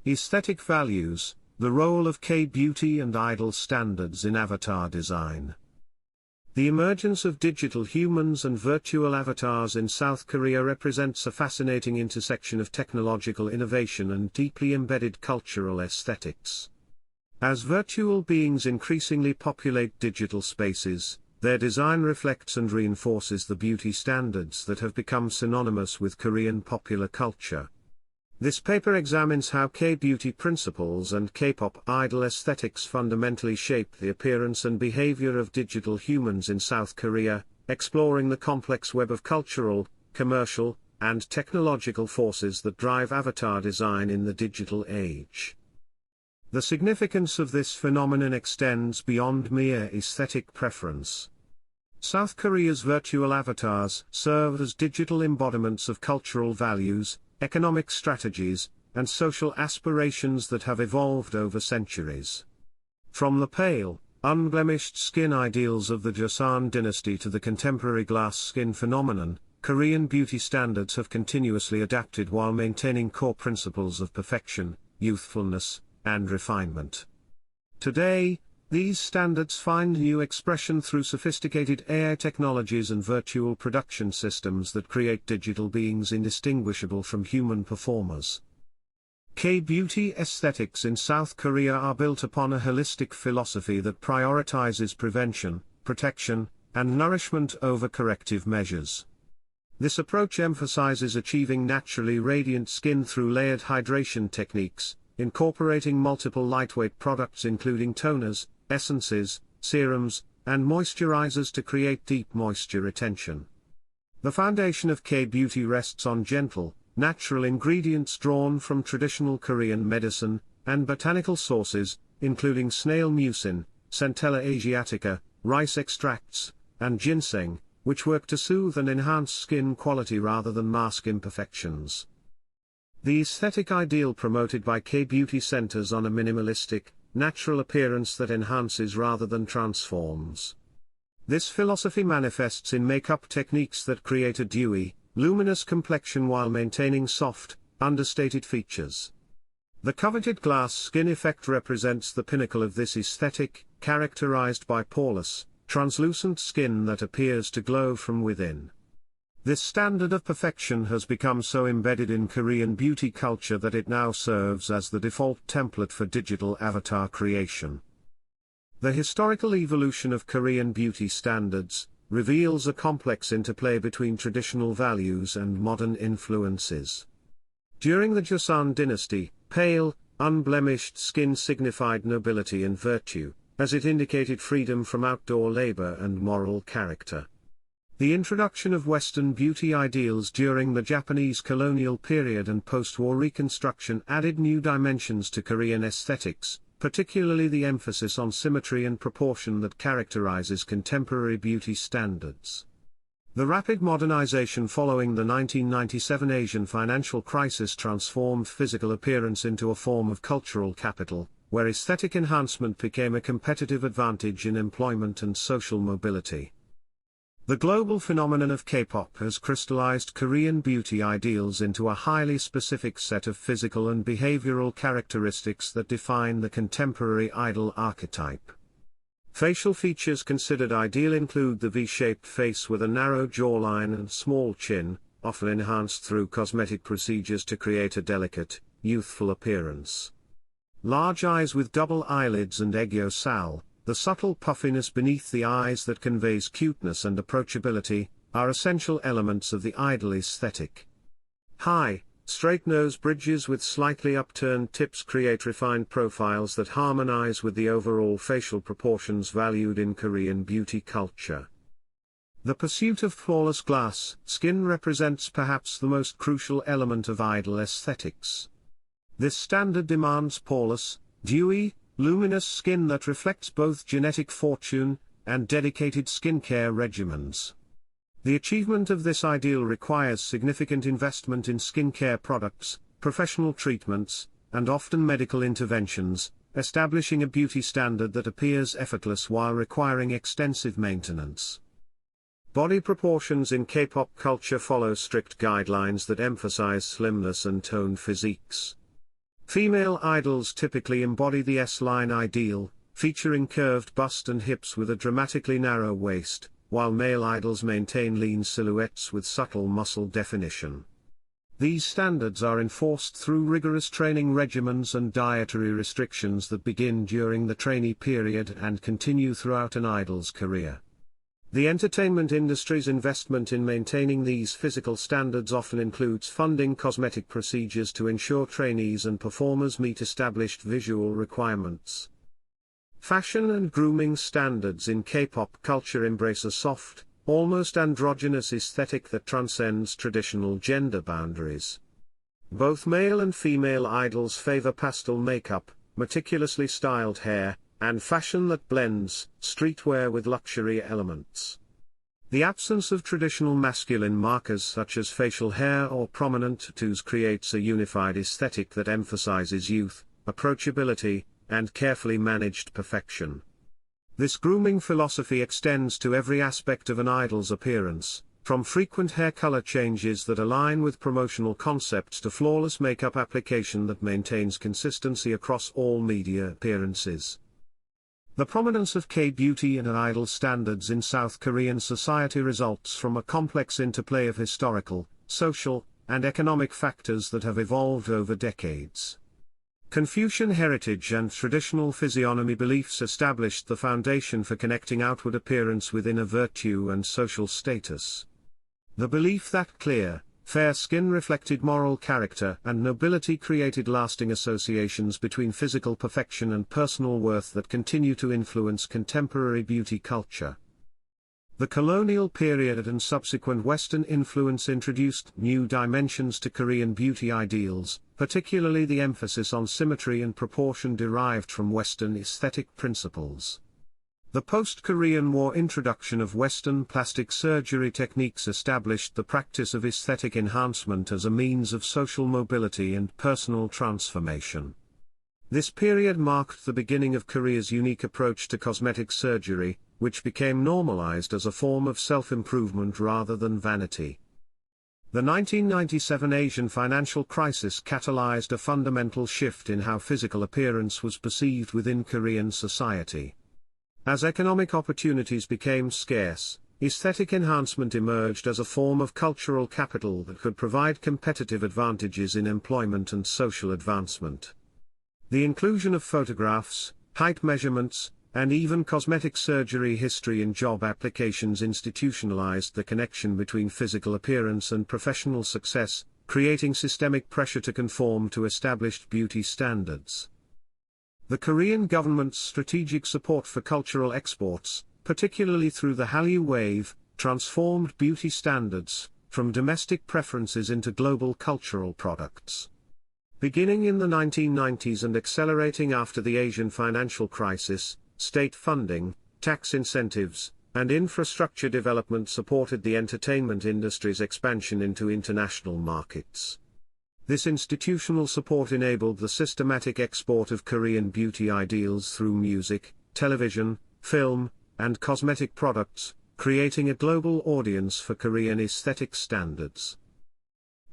Aesthetic values, the role of K-beauty and idol standards in avatar design. The emergence of digital humans and virtual avatars in South Korea represents a fascinating intersection of technological innovation and deeply embedded cultural aesthetics. As virtual beings increasingly populate digital spaces, their design reflects and reinforces the beauty standards that have become synonymous with Korean popular culture. This paper examines how K-beauty principles and K-pop idol aesthetics fundamentally shape the appearance and behavior of digital humans in South Korea, exploring the complex web of cultural, commercial, and technological forces that drive avatar design in the digital age. The significance of this phenomenon extends beyond mere aesthetic preference. South Korea's virtual avatars serve as digital embodiments of cultural values, economic strategies, and social aspirations that have evolved over centuries. From the pale, unblemished skin ideals of the Joseon dynasty to the contemporary glass skin phenomenon, Korean beauty standards have continuously adapted while maintaining core principles of perfection, youthfulness, and refinement. Today, these standards find new expression through sophisticated AI technologies and virtual production systems that create digital beings indistinguishable from human performers. K-beauty aesthetics in South Korea are built upon a holistic philosophy that prioritizes prevention, protection, and nourishment over corrective measures. This approach emphasizes achieving naturally radiant skin through layered hydration techniques, incorporating multiple lightweight products including toners, essences, serums, and moisturizers to create deep moisture retention. The foundation of K-beauty rests on gentle, natural ingredients drawn from traditional Korean medicine and botanical sources, including snail mucin, Centella asiatica, rice extracts, and ginseng, which work to soothe and enhance skin quality rather than mask imperfections. The aesthetic ideal promoted by K-beauty centers on a minimalistic, natural appearance that enhances rather than transforms. This philosophy manifests in makeup techniques that create a dewy, luminous complexion while maintaining soft, understated features. The coveted glass skin effect represents the pinnacle of this aesthetic, characterized by poreless, translucent skin that appears to glow from within. This standard of perfection has become so embedded in Korean beauty culture that it now serves as the default template for digital avatar creation. The historical evolution of Korean beauty standards reveals a complex interplay between traditional values and modern influences. During the Joseon dynasty, pale, unblemished skin signified nobility and virtue, as it indicated freedom from outdoor labor and moral character. The introduction of Western beauty ideals during the Japanese colonial period and post-war reconstruction added new dimensions to Korean aesthetics, particularly the emphasis on symmetry and proportion that characterizes contemporary beauty standards. The rapid modernization following the 1997 Asian financial crisis transformed physical appearance into a form of cultural capital, where aesthetic enhancement became a competitive advantage in employment and social mobility. The global phenomenon of K-pop has crystallized Korean beauty ideals into a highly specific set of physical and behavioral characteristics that define the contemporary idol archetype. Facial features considered ideal include the V-shaped face with a narrow jawline and small chin, often enhanced through cosmetic procedures to create a delicate, youthful appearance. Large eyes with double eyelids and aegyo-sal, the subtle puffiness beneath the eyes that conveys cuteness and approachability, are essential elements of the idol aesthetic. High, straight nose bridges with slightly upturned tips create refined profiles that harmonize with the overall facial proportions valued in Korean beauty culture. The pursuit of flawless glass skin represents perhaps the most crucial element of idol aesthetics. This standard demands poreless, dewy, luminous skin that reflects both genetic fortune and dedicated skincare regimens. The achievement of this ideal requires significant investment in skincare products, professional treatments, and often medical interventions, establishing a beauty standard that appears effortless while requiring extensive maintenance. Body proportions in K-pop culture follow strict guidelines that emphasize slimness and toned physiques. Female idols typically embody the S-line ideal, featuring curved bust and hips with a dramatically narrow waist, while male idols maintain lean silhouettes with subtle muscle definition. These standards are enforced through rigorous training regimens and dietary restrictions that begin during the trainee period and continue throughout an idol's career. The entertainment industry's investment in maintaining these physical standards often includes funding cosmetic procedures to ensure trainees and performers meet established visual requirements. Fashion and grooming standards in K-pop culture embrace a soft, almost androgynous aesthetic that transcends traditional gender boundaries. Both male and female idols favor pastel makeup, meticulously styled hair, and fashion that blends streetwear with luxury elements. The absence of traditional masculine markers such as facial hair or prominent tattoos creates a unified aesthetic that emphasizes youth, approachability, and carefully managed perfection. This grooming philosophy extends to every aspect of an idol's appearance, from frequent hair color changes that align with promotional concepts to flawless makeup application that maintains consistency across all media appearances. The prominence of K-beauty and idol standards in South Korean society results from a complex interplay of historical, social, and economic factors that have evolved over decades. Confucian heritage and traditional physiognomy beliefs established the foundation for connecting outward appearance with inner virtue and social status. The belief that clear, fair skin reflected moral character and nobility created lasting associations between physical perfection and personal worth that continue to influence contemporary beauty culture. The colonial period and subsequent Western influence introduced new dimensions to Korean beauty ideals, particularly the emphasis on symmetry and proportion derived from Western aesthetic principles. The post-Korean War introduction of Western plastic surgery techniques established the practice of aesthetic enhancement as a means of social mobility and personal transformation. This period marked the beginning of Korea's unique approach to cosmetic surgery, which became normalized as a form of self-improvement rather than vanity. The 1997 Asian financial crisis catalyzed a fundamental shift in how physical appearance was perceived within Korean society. As economic opportunities became scarce, aesthetic enhancement emerged as a form of cultural capital that could provide competitive advantages in employment and social advancement. The inclusion of photographs, height measurements, and even cosmetic surgery history in job applications institutionalized the connection between physical appearance and professional success, creating systemic pressure to conform to established beauty standards. The Korean government's strategic support for cultural exports, particularly through the Hallyu Wave, transformed beauty standards from domestic preferences into global cultural products. Beginning in the 1990s and accelerating after the Asian financial crisis, state funding, tax incentives, and infrastructure development supported the entertainment industry's expansion into international markets. This institutional support enabled the systematic export of Korean beauty ideals through music, television, film, and cosmetic products, creating a global audience for Korean aesthetic standards.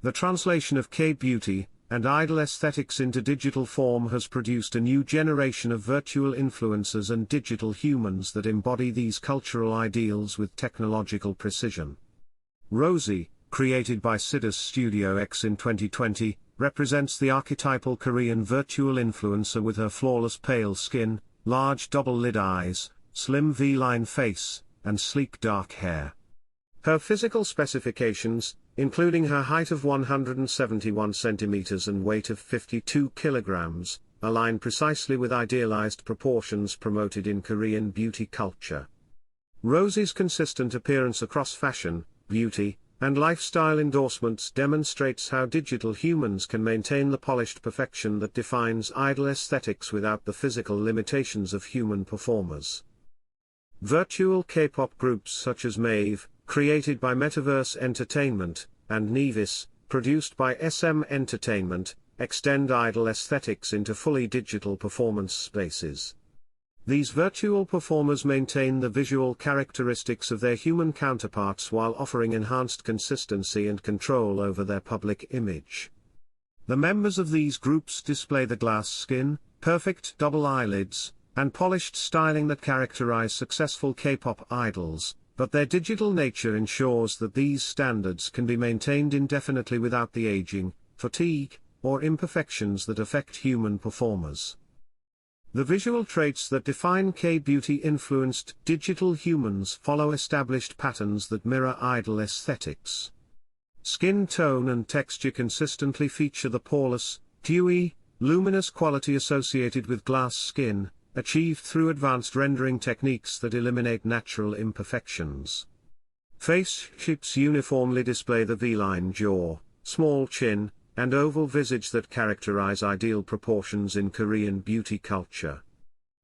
The translation of K-beauty and idol aesthetics into digital form has produced a new generation of virtual influencers and digital humans that embody these cultural ideals with technological precision. Rosie, created by Sidus Studio X in 2020, represents the archetypal Korean virtual influencer with her flawless pale skin, large double-lid eyes, slim V-line face, and sleek dark hair. Her physical specifications, including her height of 171 centimeters and weight of 52 kilograms, align precisely with idealized proportions promoted in Korean beauty culture. Rosie's consistent appearance across fashion, beauty, and lifestyle endorsements demonstrates how digital humans can maintain the polished perfection that defines idol aesthetics without the physical limitations of human performers. Virtual K-pop groups such as Mave, created by Metaverse Entertainment, and Nevis, produced by SM Entertainment, extend idol aesthetics into fully digital performance spaces. These virtual performers maintain the visual characteristics of their human counterparts while offering enhanced consistency and control over their public image. The members of these groups display the glass skin, perfect double eyelids, and polished styling that characterize successful K-pop idols, but their digital nature ensures that these standards can be maintained indefinitely without the aging, fatigue, or imperfections that affect human performers. The visual traits that define K-beauty-influenced digital humans follow established patterns that mirror idol aesthetics. Skin tone and texture consistently feature the poreless, dewy, luminous quality associated with glass skin, achieved through advanced rendering techniques that eliminate natural imperfections. Face shapes uniformly display the V-line jaw, small chin, and oval visage that characterize ideal proportions in Korean beauty culture.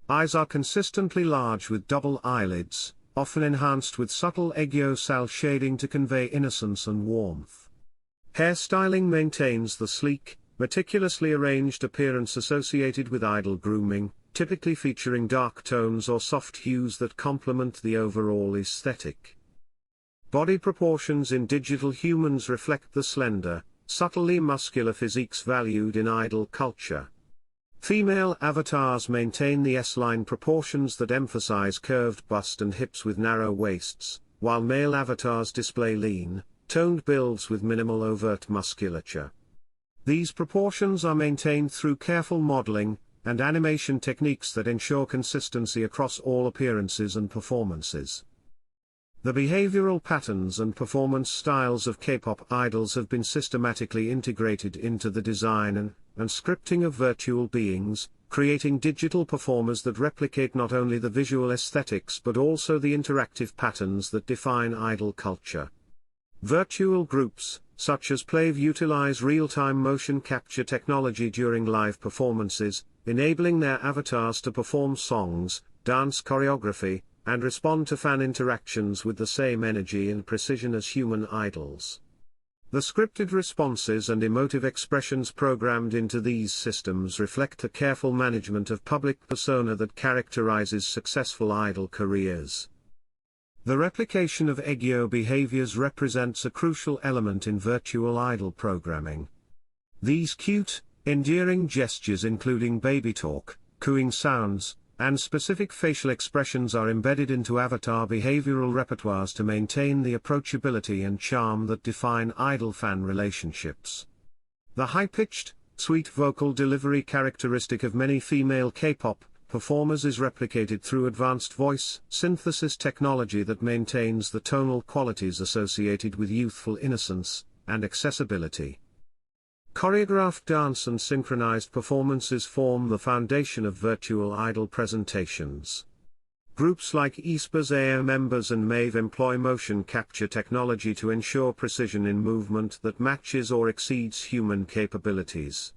Eyes are consistently large with double eyelids, often enhanced with subtle aegyo cell shading to convey innocence and warmth. Hairstyling maintains the sleek, meticulously arranged appearance associated with idol grooming, typically featuring dark tones or soft hues that complement the overall aesthetic. Body proportions in digital humans reflect the slender, subtly muscular physiques valued in idol culture. Female avatars maintain the S-line proportions that emphasize curved bust and hips with narrow waists, while male avatars display lean, toned builds with minimal overt musculature. These proportions are maintained through careful modeling and animation techniques that ensure consistency across all appearances and performances. The behavioral patterns and performance styles of K-pop idols have been systematically integrated into the design and scripting of virtual beings, creating digital performers that replicate not only the visual aesthetics but also the interactive patterns that define idol culture. Virtual groups, such as Plave, utilize real-time motion capture technology during live performances, enabling their avatars to perform songs, dance choreography, and respond to fan interactions with the same energy and precision as human idols. The scripted responses and emotive expressions programmed into these systems reflect the careful management of public persona that characterizes successful idol careers. The replication of aegyo behaviors represents a crucial element in virtual idol programming. These cute, endearing gestures, including baby talk, cooing sounds, and specific facial expressions, are embedded into avatar behavioral repertoires to maintain the approachability and charm that define idol-fan relationships. The high-pitched, sweet vocal delivery characteristic of many female K-pop performers is replicated through advanced voice synthesis technology that maintains the tonal qualities associated with youthful innocence and accessibility. Choreographed dance and synchronized performances form the foundation of virtual idol presentations. Groups like aespa's AO members and Mave employ motion capture technology to ensure precision in movement that matches or exceeds human capabilities.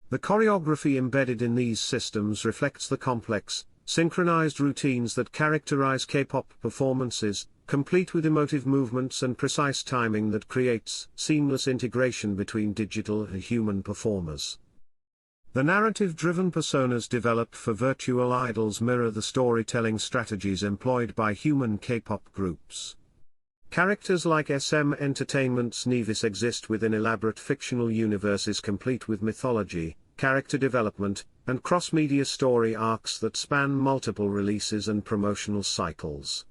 The choreography embedded in these systems reflects the complex, synchronized routines that characterize K-pop performances, complete with emotive movements and precise timing that creates seamless integration between digital and human performers. The narrative-driven personas developed for virtual idols mirror the storytelling strategies employed by human K-pop groups. Characters like SM Entertainment's Nevis exist within elaborate fictional universes complete with mythology, character development, and cross-media story arcs that span multiple releases and promotional cycles.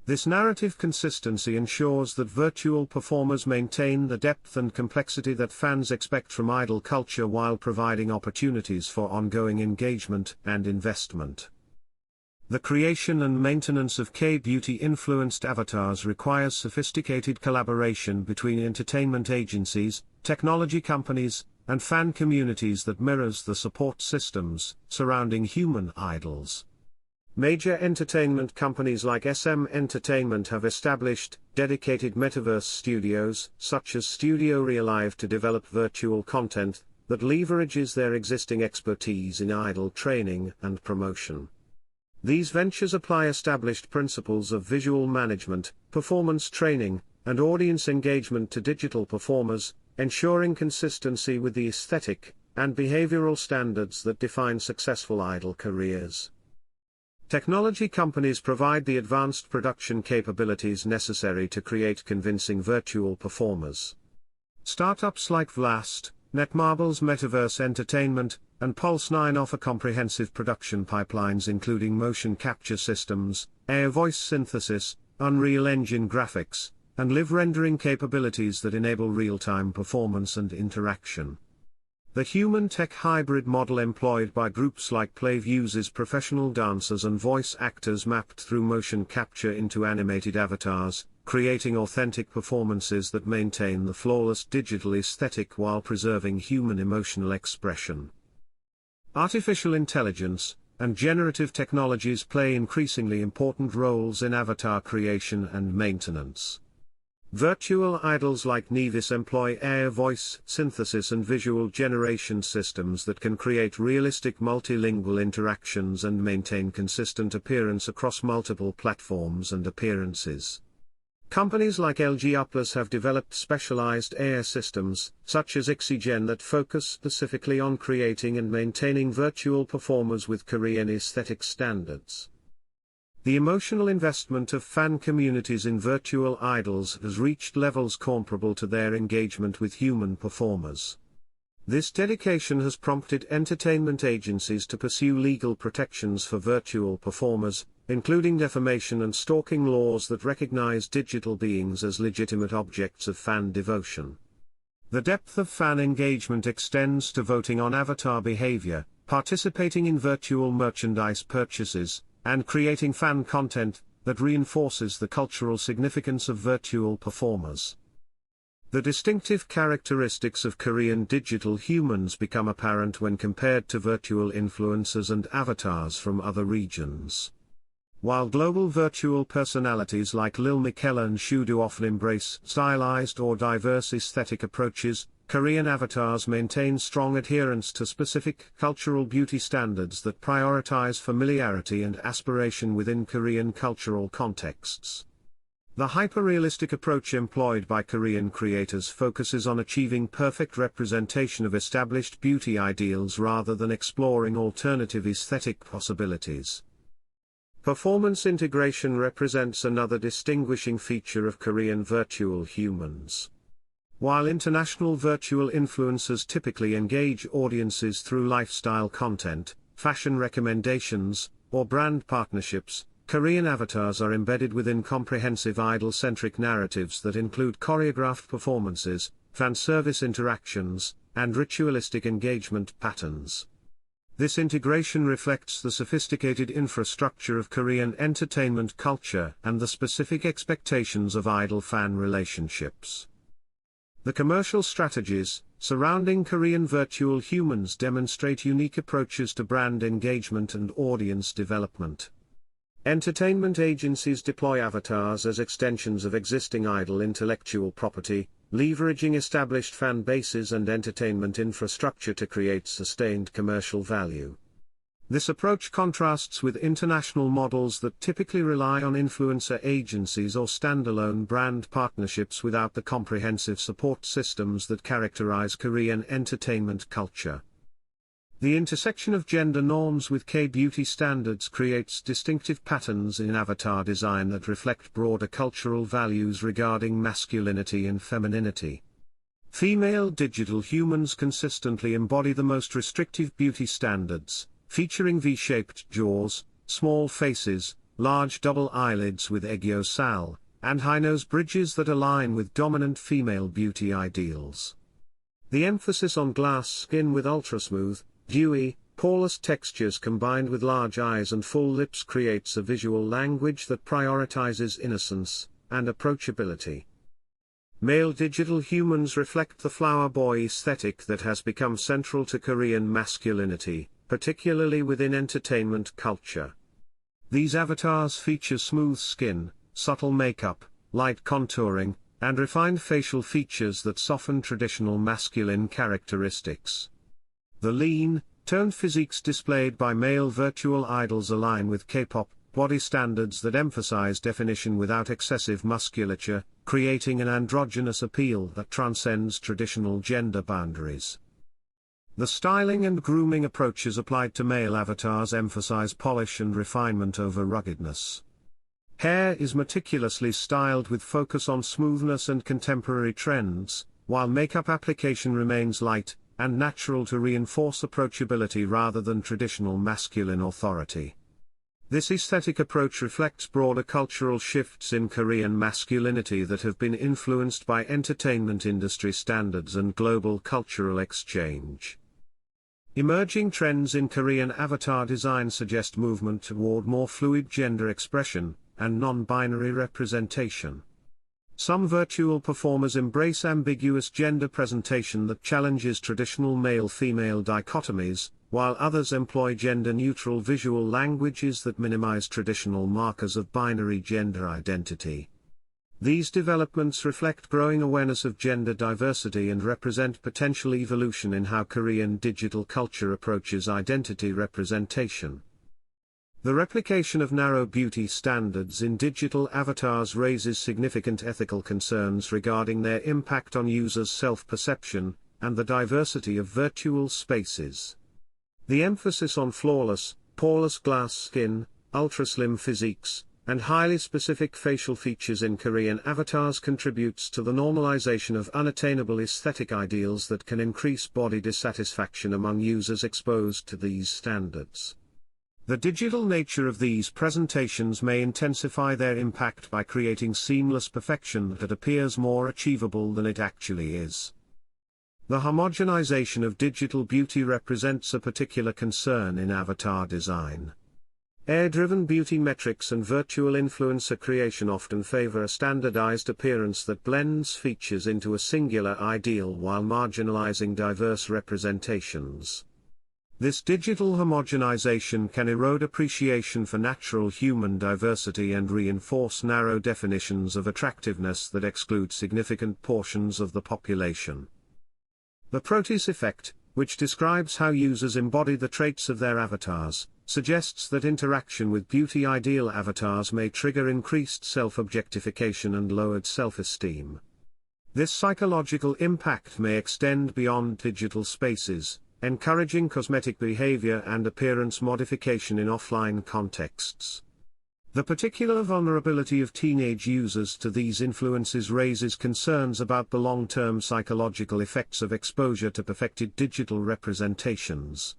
This narrative consistency ensures that virtual performers maintain the depth and complexity that fans expect from idol culture while providing opportunities for ongoing engagement and investment. The creation and maintenance of K-beauty-influenced avatars requires sophisticated collaboration between entertainment agencies, technology companies, and fan communities that mirrors the support systems surrounding human idols. Major entertainment companies like SM Entertainment have established dedicated metaverse studios, such as Studio Realive, to develop virtual content that leverages their existing expertise in idol training and promotion. These ventures apply established principles of visual management, performance training, and audience engagement to digital performers, ensuring consistency with the aesthetic and behavioral standards that define successful idol careers. Technology companies provide the advanced production capabilities necessary to create convincing virtual performers. Startups like Vlast, Netmarble's Metaverse Entertainment, and Pulse9 offer comprehensive production pipelines including motion capture systems, AI voice synthesis, Unreal Engine graphics, and live rendering capabilities that enable real-time performance and interaction. The human-tech hybrid model employed by groups like Plave uses professional dancers and voice actors mapped through motion capture into animated avatars, creating authentic performances that maintain the flawless digital aesthetic while preserving human emotional expression. Artificial intelligence and generative technologies play increasingly important roles in avatar creation and maintenance. Virtual idols like Nevis employ AI voice synthesis and visual generation systems that can create realistic multilingual interactions and maintain consistent appearance across multiple platforms and appearances. Companies like LG Uplus have developed specialized AI systems, such as Ixigen, that focus specifically on creating and maintaining virtual performers with Korean aesthetic standards. The emotional investment of fan communities in virtual idols has reached levels comparable to their engagement with human performers. This dedication has prompted entertainment agencies to pursue legal protections for virtual performers, including defamation and stalking laws that recognize digital beings as legitimate objects of fan devotion. The depth of fan engagement extends to voting on avatar behavior, participating in virtual merchandise purchases, and creating fan content that reinforces the cultural significance of virtual performers. The distinctive characteristics of Korean digital humans become apparent when compared to virtual influencers and avatars from other regions. While global virtual personalities like Lil Miquela and Shudu often embrace stylized or diverse aesthetic approaches, Korean avatars maintain strong adherence to specific cultural beauty standards that prioritize familiarity and aspiration within Korean cultural contexts. The hyper-realistic approach employed by Korean creators focuses on achieving perfect representation of established beauty ideals rather than exploring alternative aesthetic possibilities. Performance integration represents another distinguishing feature of Korean virtual humans. While international virtual influencers typically engage audiences through lifestyle content, fashion recommendations, or brand partnerships, Korean avatars are embedded within comprehensive idol-centric narratives that include choreographed performances, fan service interactions, and ritualistic engagement patterns. This integration reflects the sophisticated infrastructure of Korean entertainment culture and the specific expectations of idol-fan relationships. The commercial strategies surrounding Korean virtual humans demonstrate unique approaches to brand engagement and audience development. Entertainment agencies deploy avatars as extensions of existing idol intellectual property, leveraging established fan bases and entertainment infrastructure to create sustained commercial value. This approach contrasts with international models that typically rely on influencer agencies or standalone brand partnerships without the comprehensive support systems that characterize Korean entertainment culture. The intersection of gender norms with K-beauty standards creates distinctive patterns in avatar design that reflect broader cultural values regarding masculinity and femininity. Female digital humans consistently embody the most restrictive beauty standards, featuring V-shaped jaws, small faces, large double eyelids with aegyo-sal, and high nose bridges that align with dominant female beauty ideals. The emphasis on glass skin with ultra-smooth, dewy, poreless textures combined with large eyes and full lips creates a visual language that prioritizes innocence and approachability. Male digital humans reflect the flower boy aesthetic that has become central to Korean masculinity, particularly within entertainment culture. These avatars feature smooth skin, subtle makeup, light contouring, and refined facial features that soften traditional masculine characteristics. The lean, toned physiques displayed by male virtual idols align with K-pop body standards that emphasize definition without excessive musculature, creating an androgynous appeal that transcends traditional gender boundaries. The styling and grooming approaches applied to male avatars emphasize polish and refinement over ruggedness. Hair is meticulously styled with focus on smoothness and contemporary trends, while makeup application remains light, and natural to reinforce approachability rather than traditional masculine authority. This aesthetic approach reflects broader cultural shifts in Korean masculinity that have been influenced by entertainment industry standards and global cultural exchange. Emerging trends in Korean avatar design suggest movement toward more fluid gender expression and non-binary representation. Some virtual performers embrace ambiguous gender presentation that challenges traditional male-female dichotomies, while others employ gender-neutral visual languages that minimize traditional markers of binary gender identity. These developments reflect growing awareness of gender diversity and represent potential evolution in how Korean digital culture approaches identity representation. The replication of narrow beauty standards in digital avatars raises significant ethical concerns regarding their impact on users' self-perception and the diversity of virtual spaces. The emphasis on flawless, poreless glass skin, ultra-slim physiques, and highly specific facial features in Korean avatars contributes to the normalization of unattainable aesthetic ideals that can increase body dissatisfaction among users exposed to these standards. The digital nature of these presentations may intensify their impact by creating seamless perfection that appears more achievable than it actually is. The homogenization of digital beauty represents a particular concern in avatar design. AI-driven beauty metrics and virtual influencer creation often favor a standardized appearance that blends features into a singular ideal while marginalizing diverse representations. This digital homogenization can erode appreciation for natural human diversity and reinforce narrow definitions of attractiveness that exclude significant portions of the population. The Proteus effect, which describes how users embody the traits of their avatars, suggests that interaction with beauty ideal avatars may trigger increased self-objectification and lowered self-esteem. This psychological impact may extend beyond digital spaces, encouraging cosmetic behavior and appearance modification in offline contexts. The particular vulnerability of teenage users to these influences raises concerns about the long-term psychological effects of exposure to perfected digital representations.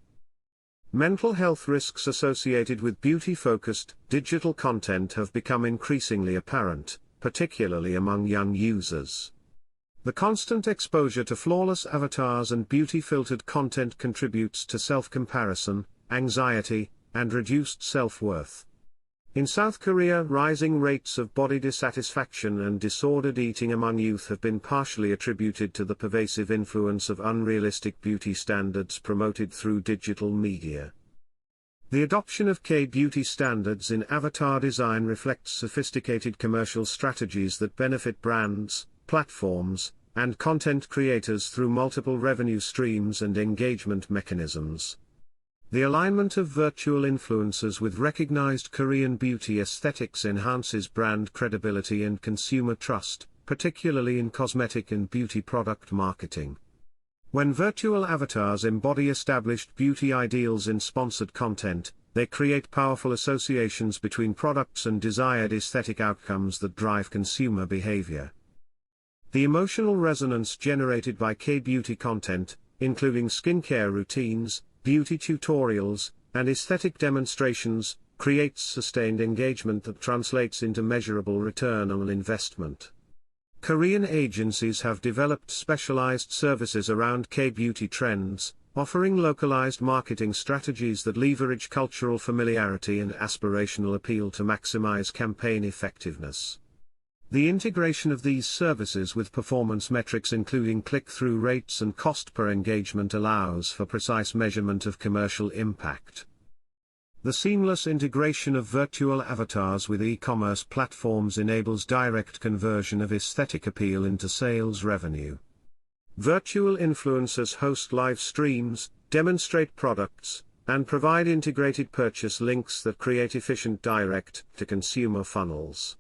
Mental health risks associated with beauty-focused, digital content have become increasingly apparent, particularly among young users. The constant exposure to flawless avatars and beauty-filtered content contributes to self-comparison, anxiety, and reduced self-worth. In South Korea, rising rates of body dissatisfaction and disordered eating among youth have been partially attributed to the pervasive influence of unrealistic beauty standards promoted through digital media. The adoption of K-beauty standards in avatar design reflects sophisticated commercial strategies that benefit brands, platforms, and content creators through multiple revenue streams and engagement mechanisms. The alignment of virtual influencers with recognized Korean beauty aesthetics enhances brand credibility and consumer trust, particularly in cosmetic and beauty product marketing. When virtual avatars embody established beauty ideals in sponsored content, they create powerful associations between products and desired aesthetic outcomes that drive consumer behavior. The emotional resonance generated by K-beauty content, including skincare routines, beauty tutorials, and aesthetic demonstrations, creates sustained engagement that translates into measurable return on investment. Korean agencies have developed specialized services around K-beauty trends, offering localized marketing strategies that leverage cultural familiarity and aspirational appeal to maximize campaign effectiveness. The integration of these services with performance metrics including click-through rates and cost per engagement allows for precise measurement of commercial impact. The seamless integration of virtual avatars with e-commerce platforms enables direct conversion of aesthetic appeal into sales revenue. Virtual influencers host live streams, demonstrate products, and provide integrated purchase links that create efficient direct-to-consumer funnels.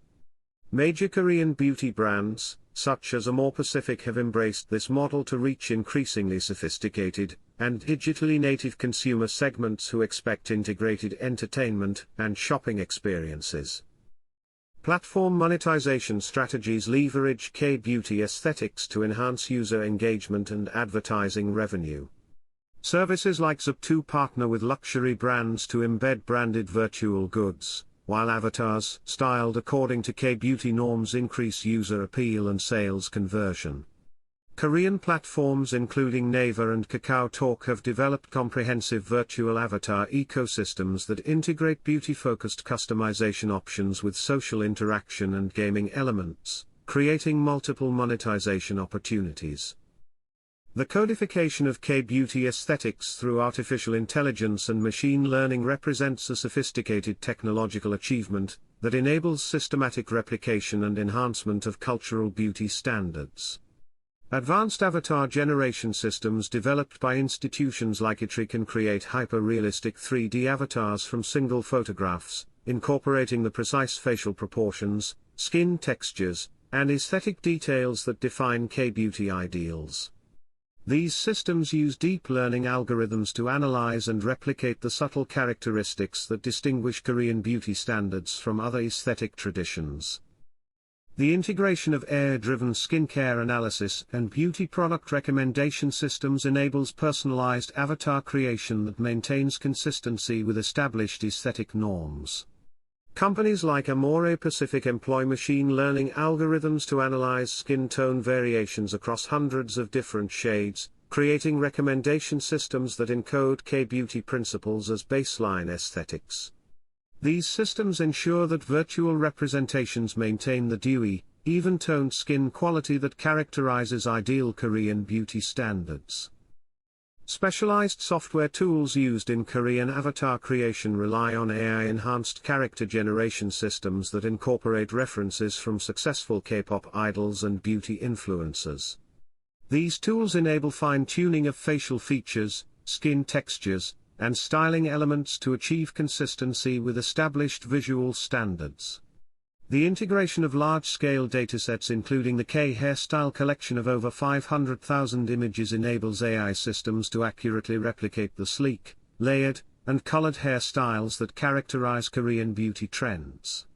Major Korean beauty brands, such as Amore Pacific, have embraced this model to reach increasingly sophisticated and digitally native consumer segments who expect integrated entertainment and shopping experiences. Platform monetization strategies leverage K-beauty aesthetics to enhance user engagement and advertising revenue. Services like Zip2 partner with luxury brands to embed branded virtual goods, while avatars styled according to K-beauty norms increase user appeal and sales conversion. Korean platforms including Naver and KakaoTalk have developed comprehensive virtual avatar ecosystems that integrate beauty-focused customization options with social interaction and gaming elements, creating multiple monetization opportunities. The codification of K-beauty aesthetics through artificial intelligence and machine learning represents a sophisticated technological achievement that enables systematic replication and enhancement of cultural beauty standards. Advanced avatar generation systems developed by institutions like ITRI can create hyper-realistic 3D avatars from single photographs, incorporating the precise facial proportions, skin textures, and aesthetic details that define K-beauty ideals. These systems use deep learning algorithms to analyze and replicate the subtle characteristics that distinguish Korean beauty standards from other aesthetic traditions. The integration of AI-driven skincare analysis and beauty product recommendation systems enables personalized avatar creation that maintains consistency with established aesthetic norms. Companies like Amore Pacific employ machine learning algorithms to analyze skin tone variations across hundreds of different shades, creating recommendation systems that encode K-beauty principles as baseline aesthetics. These systems ensure that virtual representations maintain the dewy, even-toned skin quality that characterizes ideal Korean beauty standards. Specialized software tools used in Korean avatar creation rely on AI-enhanced character generation systems that incorporate references from successful K-pop idols and beauty influencers. These tools enable fine-tuning of facial features, skin textures, and styling elements to achieve consistency with established visual standards. The integration of large-scale datasets including the K-hairstyle collection of over 500,000 images enables AI systems to accurately replicate the sleek, layered, and colored hairstyles that characterize Korean beauty trends.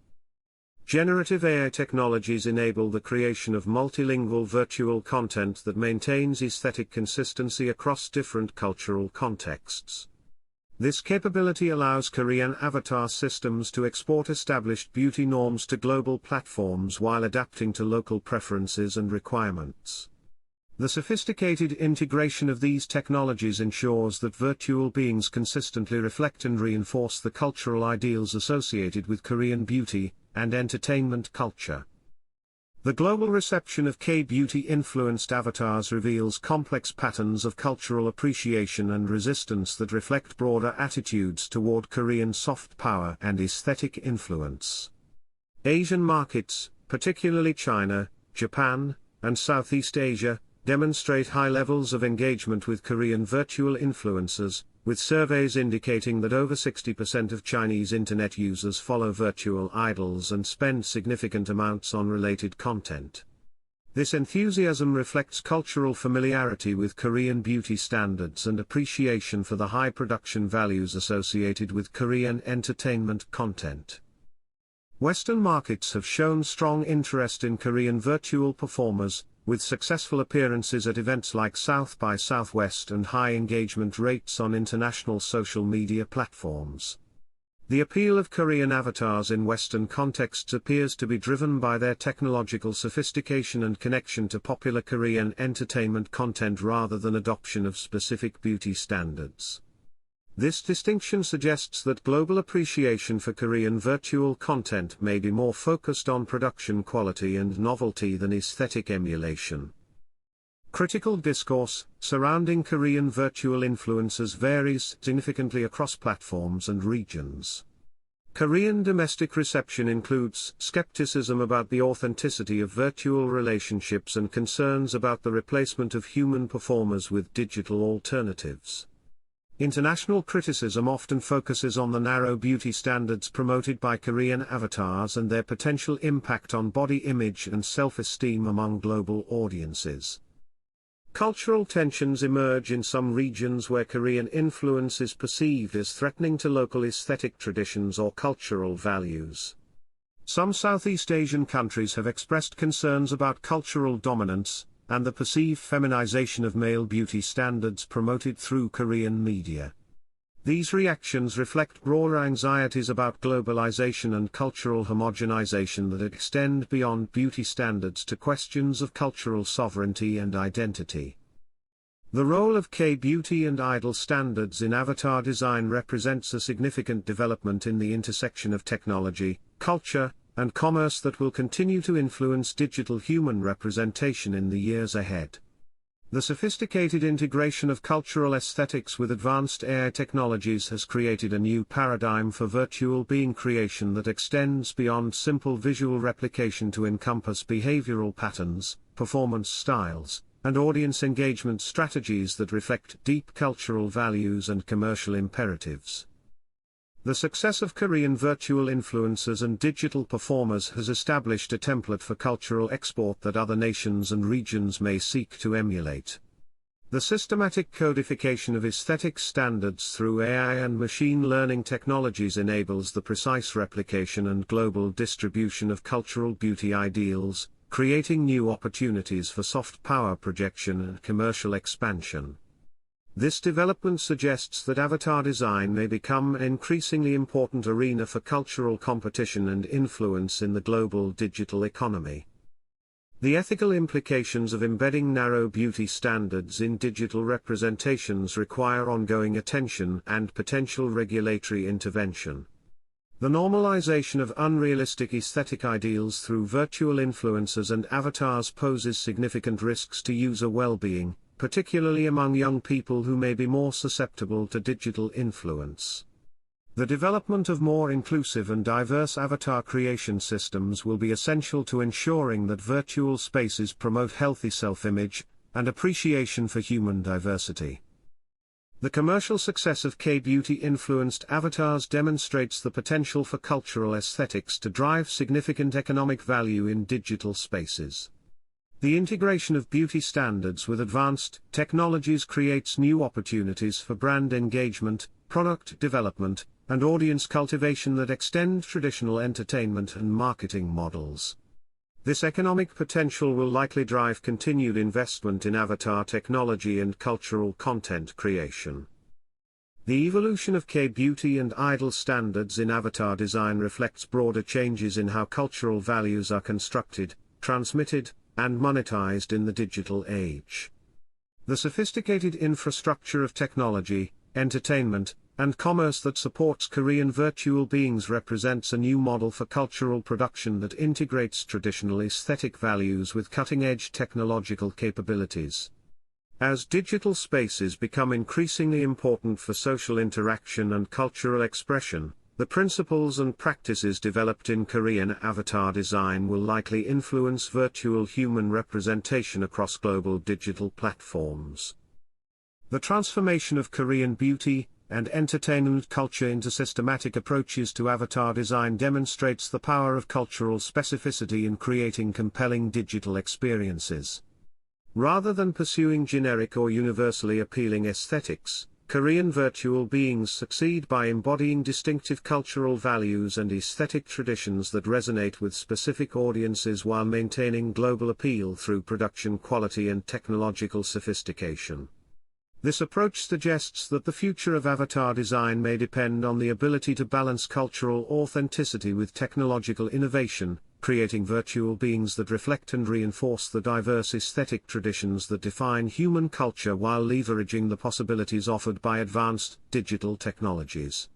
Generative AI technologies enable the creation of multilingual virtual content that maintains aesthetic consistency across different cultural contexts. This capability allows Korean avatar systems to export established beauty norms to global platforms while adapting to local preferences and requirements. The sophisticated integration of these technologies ensures that virtual beings consistently reflect and reinforce the cultural ideals associated with Korean beauty and entertainment culture. The global reception of K-beauty influenced avatars reveals complex patterns of cultural appreciation and resistance that reflect broader attitudes toward Korean soft power and aesthetic influence. Asian markets, particularly China, Japan, and Southeast Asia, demonstrate high levels of engagement with Korean virtual influencers, with surveys indicating that over 60% of Chinese internet users follow virtual idols and spend significant amounts on related content. This enthusiasm reflects cultural familiarity with Korean beauty standards and appreciation for the high production values associated with Korean entertainment content. Western markets have shown strong interest in Korean virtual performers, with successful appearances at events like South by Southwest and high engagement rates on international social media platforms. The appeal of Korean avatars in Western contexts appears to be driven by their technological sophistication and connection to popular Korean entertainment content rather than adoption of specific beauty standards. This distinction suggests that global appreciation for Korean virtual content may be more focused on production quality and novelty than aesthetic emulation. Critical discourse surrounding Korean virtual influencers varies significantly across platforms and regions. Korean domestic reception includes skepticism about the authenticity of virtual relationships and concerns about the replacement of human performers with digital alternatives. International criticism often focuses on the narrow beauty standards promoted by Korean avatars and their potential impact on body image and self-esteem among global audiences. Cultural tensions emerge in some regions where Korean influence is perceived as threatening to local aesthetic traditions or cultural values. Some Southeast Asian countries have expressed concerns about cultural dominance, and the perceived feminization of male beauty standards promoted through Korean media. These reactions reflect broader anxieties about globalization and cultural homogenization that extend beyond beauty standards to questions of cultural sovereignty and identity. The role of K-beauty and idol standards in avatar design represents a significant development in the intersection of technology, culture, and commerce that will continue to influence digital human representation in the years ahead. The sophisticated integration of cultural aesthetics with advanced AI technologies has created a new paradigm for virtual being creation that extends beyond simple visual replication to encompass behavioral patterns, performance styles, and audience engagement strategies that reflect deep cultural values and commercial imperatives. The success of Korean virtual influencers and digital performers has established a template for cultural export that other nations and regions may seek to emulate. The systematic codification of aesthetic standards through AI and machine learning technologies enables the precise replication and global distribution of cultural beauty ideals, creating new opportunities for soft power projection and commercial expansion. This development suggests that avatar design may become an increasingly important arena for cultural competition and influence in the global digital economy. The ethical implications of embedding narrow beauty standards in digital representations require ongoing attention and potential regulatory intervention. The normalization of unrealistic aesthetic ideals through virtual influencers and avatars poses significant risks to user well-being, particularly among young people who may be more susceptible to digital influence. The development of more inclusive and diverse avatar creation systems will be essential to ensuring that virtual spaces promote healthy self-image and appreciation for human diversity. The commercial success of K-beauty influenced avatars demonstrates the potential for cultural aesthetics to drive significant economic value in digital spaces. The integration of beauty standards with advanced technologies creates new opportunities for brand engagement, product development, and audience cultivation that extend traditional entertainment and marketing models. This economic potential will likely drive continued investment in avatar technology and cultural content creation. The evolution of K-beauty and idol standards in avatar design reflects broader changes in how cultural values are constructed, transmitted, and monetized in the digital age. The sophisticated infrastructure of technology, entertainment, and commerce that supports Korean virtual beings represents a new model for cultural production that integrates traditional aesthetic values with cutting-edge technological capabilities. As digital spaces become increasingly important for social interaction and cultural expression, the principles and practices developed in Korean avatar design will likely influence virtual human representation across global digital platforms. The transformation of Korean beauty and entertainment culture into systematic approaches to avatar design demonstrates the power of cultural specificity in creating compelling digital experiences. Rather than pursuing generic or universally appealing aesthetics, Korean virtual beings succeed by embodying distinctive cultural values and aesthetic traditions that resonate with specific audiences while maintaining global appeal through production quality and technological sophistication. This approach suggests that the future of avatar design may depend on the ability to balance cultural authenticity with technological innovation, creating virtual beings that reflect and reinforce the diverse aesthetic traditions that define human culture while leveraging the possibilities offered by advanced digital technologies.